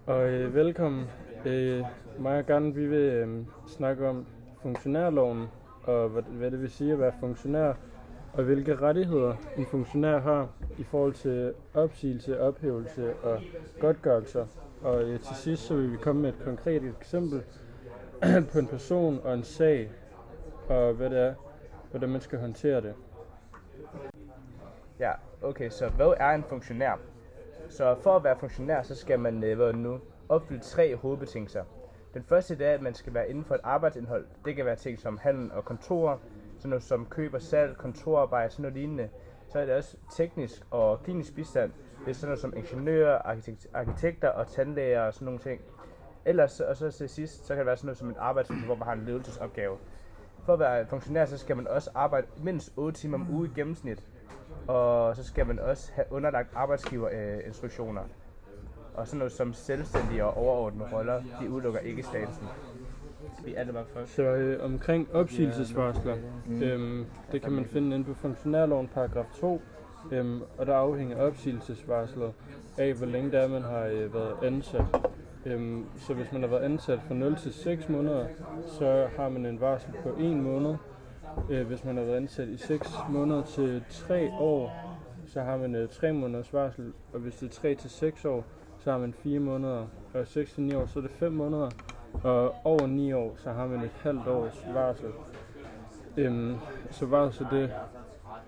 Velkommen. Mig og Garden, vi vil snakke om funktionærloven og hvad det vil sige at være funktionær, og hvilke rettigheder en funktionær har i forhold til opsigelse, ophævelse og godtgørelser. Og til sidst så vil vi komme med et konkret eksempel på en person og en sag, og hvordan man skal håndtere det. Ja, okay, så hvad er en funktionær? Så for at være funktionær, så skal man opfylde 3 hovedbetingelser. Den første det er, at man skal være inden for et arbejdsindhold. Det kan være ting som handel og kontor, sådan noget som køb og salg, kontorarbejde, sådan noget lignende. Så er det også teknisk og klinisk bistand. Det er sådan noget som ingeniører, arkitekter og tandlæger og sådan nogle ting. Ellers, og så til sidst, så kan det være sådan noget som et arbejdsmiljø, hvor man har en ledelsesopgave. For at være funktionær, så skal man også arbejde mindst 8 timer om uge i gennemsnit. Og så skal man også have underlagt arbejdsgiverinstruktioner. Og sådan noget som selvstændige og overordnede roller, de udelukker ikke statusen. Så omkring opsigelsesvarsler, det kan man finde inde på funktionærloven paragraf 2, og der afhænger opsigelsesvarslet af, hvor længe det er, man har været ansat. Så hvis man har været ansat fra 0 til 6 måneder, så har man en varsel på 1 måned. Hvis man har været ansat i 6 måneder til 3 år, så har man 3 måneders varsel, og hvis det er 3 til 6 år, så har man 4 måneder, og 6 til 9 år, så er det 5 måneder, og over 9 år, så har man et halvt års varsel. Så varsel det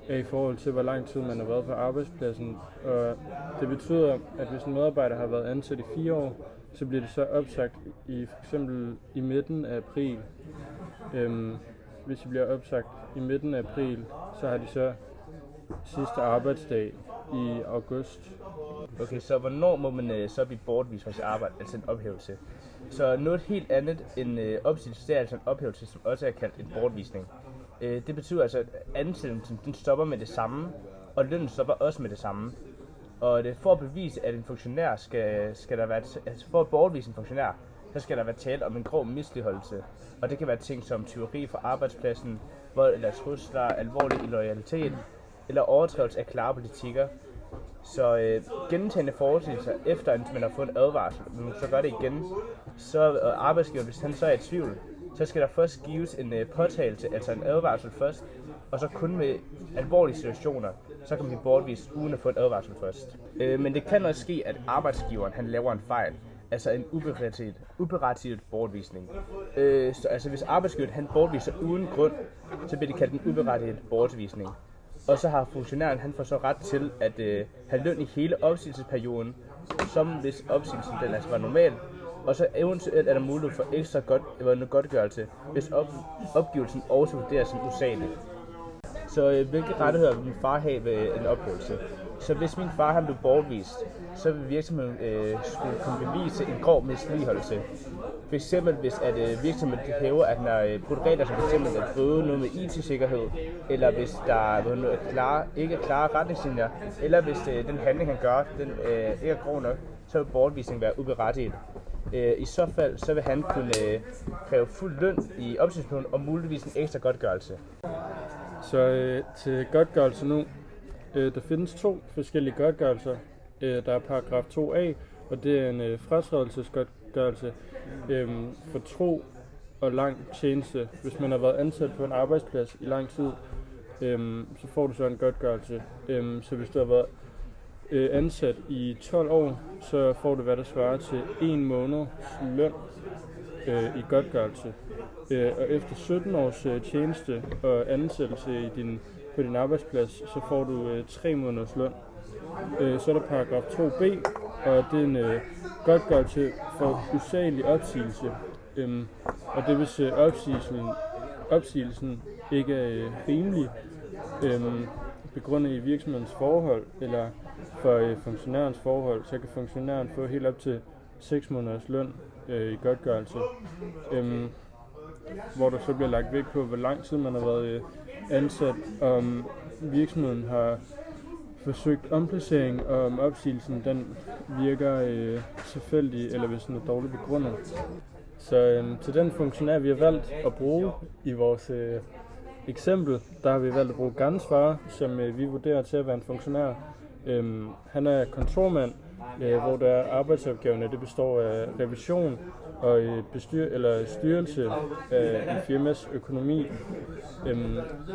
er i forhold til, hvor lang tid man har været på arbejdspladsen, og det betyder, at hvis en medarbejder har været ansat i 4 år, så bliver det så opsagt i for eksempel i midten af april. Hvis de bliver opsagt i midten af april, så har de så sidste arbejdsdag i august. Okay, så hvornår må man så blive bortvist fra sit arbejde, altså en ophævelse? Så noget helt andet end opsigelse, det er altså en ophævelse, som også er kaldt en bortvisning. Det betyder altså, at ansættelsen den stopper med det samme, og lønnen stopper også med det samme. Og for at bevise, at en funktionær skal der være, altså for at bortvise en funktionær, så skal der være tale om en grov misligholdelse. Og det kan være ting som tyveri fra arbejdspladsen, vold eller trusler, alvorlig illoyalitet eller overtrædelse af klare politikker. Så gentagende forudsigelser efter at man har fået en advarsel, men man så gør det igen, så arbejdsgiver, hvis han så er i tvivl, så skal der først gives en påtagelse, altså en advarsel først, og så kun med alvorlige situationer, så kan man blive bortvist uden at få en advarsel først. Men det kan også ske, at arbejdsgiveren han laver en fejl, altså en uberettiget bortvisning. Så altså hvis arbejdsgiveren han bortviser uden grund, så bliver det kaldt en uberettiget bortvisning. Og så har funktionæren han får så ret til at have løn i hele opsigelsesperioden, som hvis opsigelsen den altså var normal. Og så eventuelt er der mulighed for ekstra godtgørelse, hvis opgivelsen også vurderes som usaglig. Så hvilke rettigheder vil min far have ved en ophævelse? Så hvis min far han blev bortvist, så vil virksomheden skulle kunne bevise en grov misligholdelse. For eksempel hvis at virksomheden hæver, at den har brudt regler, som f.eks. at bryde noget med IT-sikkerhed, eller hvis der ikke er klare retningslinjer, eller hvis den handling han gør, den ikke er grov nok, så vil bortvisning være uberettiget. I så fald så vil han kunne kræve fuld løn i opsigelsesperioden og muligvis en ekstra godtgørelse. Så til godtgørelse nu, der findes 2 forskellige godtgørelser. Der er paragraf 2a, og det er en fratrædelsesgodtgørelse for tro og lang tjeneste. Hvis man har været ansat på en arbejdsplads i lang tid, så får du så en godtgørelse. Så hvis du har været ansat i 12 år, så får du hvad der svarer til 1 måneds løn i godtgørelse. Og efter 17 års tjeneste og ansættelse på din arbejdsplads, så får du 3 måneders løn. Så er der paragraf 2b, og det er en godtgørelse for usaglig opsigelse. Og det vil sige, opsigelsen ikke er rimelig begrundet i virksomhedens forhold eller for funktionærens forhold, så kan funktionæren få helt op til 6 måneders løn i godtgørelse. Hvor der så bliver lagt vægt på, hvor lang tid man har været ansat, om virksomheden har forsøgt omplacering, og om opsigelsen den virker tilfældig, eller hvis den er dårligt begrundet. Så til den funktionær, vi har valgt at bruge i vores eksempel, der har vi valgt at bruge Gans far, som vi vurderer til at være en funktionær. Han er kontormand, hvor der arbejdsopgaverne det består af revision og styrelse af en firmas økonomi,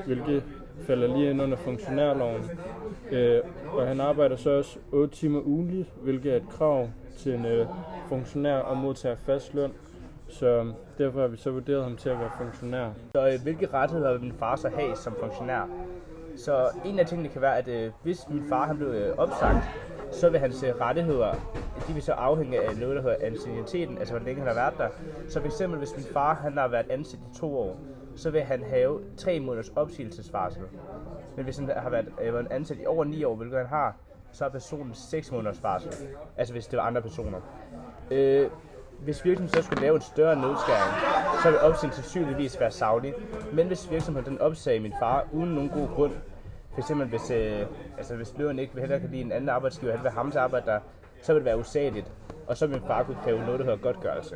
hvilket falder lige ind under funktionærloven. Og han arbejder så også 8 timer ugentligt, hvilket er et krav til en funktionær at modtage fast løn. Så derfor har vi så vurderet ham til at være funktionær. Så hvilke rettigheder vil min far så have som funktionær? Så en af tingene kan være, at hvis min far han blev opsagt, så vil hans rettigheder, de vil så afhænge af noget, der hedder ancienniteten, altså hvor længe han har været der. Så for eksempel, hvis min far han har været ansat i 2 år, så vil han have 3 måneders opsigelsesvarsel. Men hvis han har været ansat i over 9 år, hvilket han har, så har personen 6 måneders varsel. Altså hvis det var andre personer. Hvis virksomheden så skulle lave en større nedskæring, så vil opsigelsen sandsynligvis være saglig. Men hvis virksomheden den opsagde min far uden nogen god grund, f.eks. hvis løberen ikke vil hellere kan lide en anden arbejdsgiver, han vil ham til arbejde der, så vil det være usageligt. Og så vil min far kunne kræve noget, der hedder godtgørelse.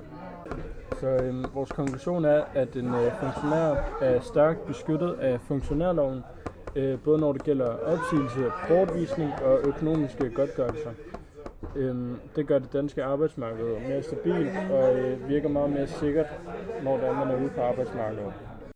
Så vores konklusion er, at en funktionær er stærkt beskyttet af funktionærloven, både når det gælder opsigelse, bortvisning og økonomiske godtgørelser. Det gør det danske arbejdsmarked mere stabilt og virker meget mere sikkert, når man er ude på arbejdsmarkedet.